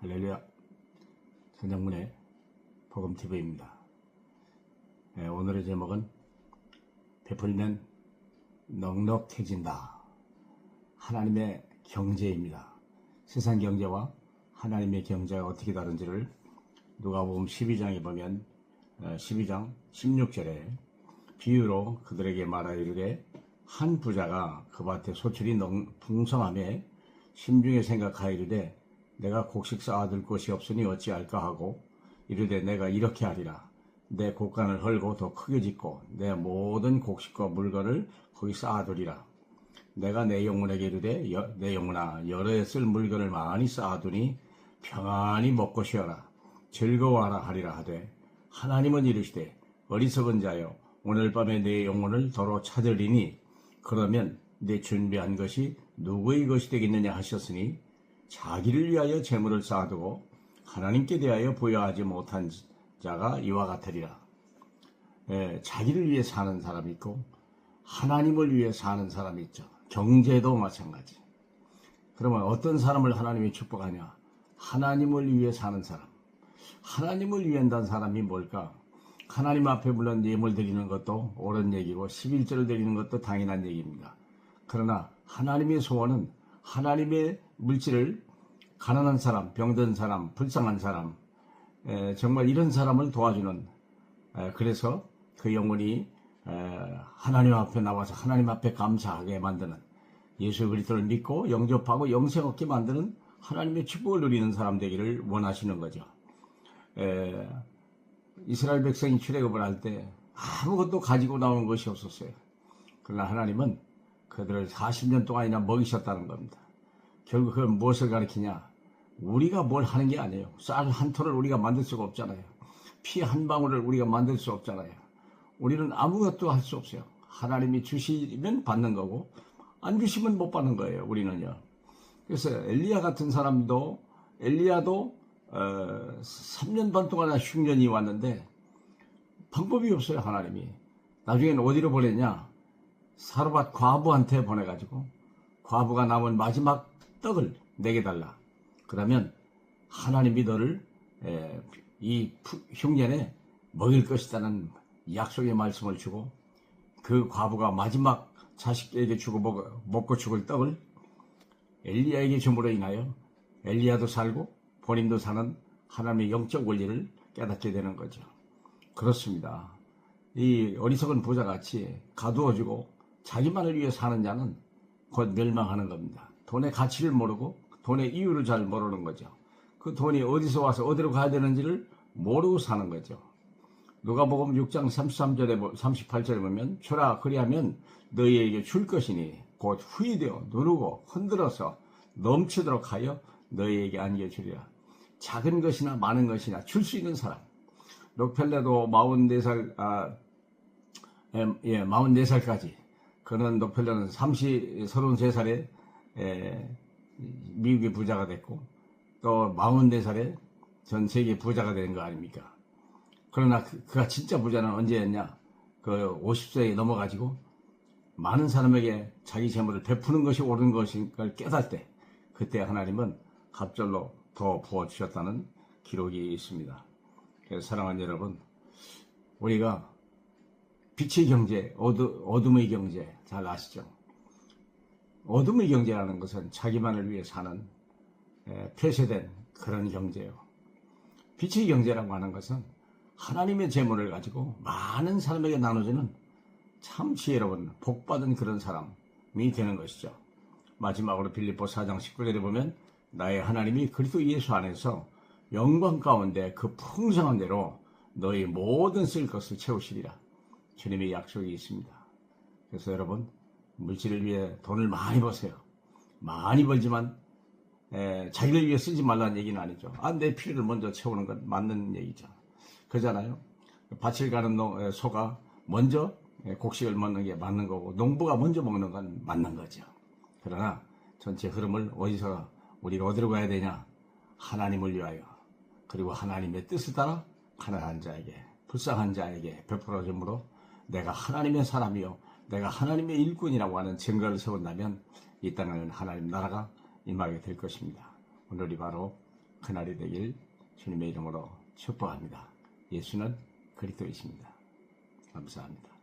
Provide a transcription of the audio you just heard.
할렐루야. 선정문의 복음TV입니다. 오늘의 제목은 베풀면 넉넉해진다. 하나님의 경제입니다. 세상 경제와 하나님의 경제가 어떻게 다른지를 누가복음 12장에 보면 12장 16절에 비유로 그들에게 말하여 이르되 한 부자가 그 밭에 소출이 풍성함에 심중에 생각하여 이르되 내가 곡식 쌓아둘 곳이 없으니 어찌할까 하고 이르되 내가 이렇게 하리라. 내 곡간을 헐고 더 크게 짓고 내 모든 곡식과 물건을 거기 쌓아두리라. 내가 내 영혼에게 이르되 내 영혼아 여러 해 쓸 물건을 많이 쌓아두니 평안히 먹고 쉬어라. 즐거워하라 하리라 하되 하나님은 이르시되 어리석은 자여 오늘 밤에 내 영혼을 더러 찾으리니 그러면 내 준비한 것이 누구의 것이 되겠느냐 하셨으니 자기를 위하여 재물을 쌓아두고 하나님께 대하여 부여하지 못한 자가 이와 같으리라. 자기를 위해 사는 사람이 있고 하나님을 위해 사는 사람이 있죠. 경제도 마찬가지. 그러면 어떤 사람을 하나님이 축복하냐? 하나님을 위해 사는 사람. 하나님을 위해 한다는 사람이 뭘까? 하나님 앞에 물론 예물 드리는 것도 옳은 얘기고 11절을 드리는 것도 당연한 얘기입니다. 그러나 하나님의 소원은 하나님의 물질을 가난한 사람, 병든 사람, 불쌍한 사람, 정말 이런 사람을 도와주는, 그래서 그 영혼이 하나님 앞에 나와서 하나님 앞에 감사하게 만드는, 예수 그리스도를 믿고 영접하고 영생 얻게 만드는 하나님의 축복을 누리는 사람 되기를 원하시는 거죠. 이스라엘 백성이 출애굽을 할 때 아무것도 가지고 나온 것이 없었어요. 그러나 하나님은 그들을 40년 동안이나 먹이셨다는 겁니다. 결국 그건 무엇을 가리키냐? 우리가 뭘 하는 게 아니에요. 쌀 한 톨을 우리가 만들 수가 없잖아요. 피 한 방울을 우리가 만들 수 없잖아요. 우리는 아무것도 할 수 없어요. 하나님이 주시면 받는 거고 안 주시면 못 받는 거예요. 우리는요. 그래서 엘리야 같은 사람도 엘리야도 3년 반 동안 흉년이 왔는데 방법이 없어요. 하나님이. 나중에는 어디로 보냈냐? 사르밧 과부한테 보내가지고 과부가 남은 마지막 떡을 내게 달라. 그러면 하나님이 너를 이 흉년에 먹일 것이라는 약속의 말씀을 주고 그 과부가 마지막 자식에게 주고 먹고 죽을 떡을 엘리야에게 줌으로 인하여 엘리야도 살고 본인도 사는 하나님의 영적 원리를 깨닫게 되는 거죠. 그렇습니다. 이 어리석은 부자같이 가두어지고 자기만을 위해 사는 자는 곧 멸망하는 겁니다. 돈의 가치를 모르고 돈의 이유를 잘 모르는 거죠. 그 돈이 어디서 와서 어디로 가야 되는지를 모르고 사는 거죠. 누가복음 6장 38절에 보면 주라 그리하면 너희에게 줄 것이니 곧 후이되어 누르고 흔들어서 넘치도록 하여 너희에게 안겨주리라. 작은 것이나 많은 것이나 줄 수 있는 사람. 록펠레도 44살까지 그는 록펠레는 33살에 미국의 부자가 됐고 또 44살에 전 세계 부자가 된 거 아닙니까? 그러나 그가 진짜 부자는 언제였냐? 그 50세에 넘어가지고 많은 사람에게 자기 재물을 베푸는 것이 옳은 것인 걸 깨달을 때 그때 하나님은 갑절로 더 부어주셨다는 기록이 있습니다. 그래서 사랑하는 여러분, 우리가 빛의 경제, 어둠의 경제 잘 아시죠? 어둠의 경제라는 것은 자기만을 위해 사는 폐쇄된 그런 경제예요. 빛의 경제라고 하는 것은 하나님의 재물을 가지고 많은 사람에게 나눠주는 참 지혜로운 복받은 그런 사람이 되는 것이죠. 마지막으로 빌립보 4장 19절에 보면 나의 하나님이 그리스도 예수 안에서 영광 가운데 그 풍성한 대로 너희 모든 쓸 것을 채우시리라. 주님의 약속이 있습니다. 그래서 여러분 물질을 위해 돈을 많이 버세요. 많이 벌지만 자기를 위해 쓰지 말라는 얘기는 아니죠. 내 필요를 먼저 채우는 건 맞는 얘기죠. 그러잖아요. 밭을 가는 소가 먼저 곡식을 먹는 게 맞는 거고 농부가 먼저 먹는 건 맞는 거죠. 그러나 전체 흐름을 우리가 어디로 가야 되냐? 하나님을 위하여 그리고 하나님의 뜻을 따라 가난한 자에게 불쌍한 자에게 베풀어줌으로 내가 하나님의 사람이요 내가 하나님의 일꾼이라고 하는 증거를 세운다면 이 땅에는 하나님 나라가 임하게 될 것입니다. 오늘이 바로 그날이 되길 주님의 이름으로 축복합니다. 예수는 그리스도이십니다. 감사합니다.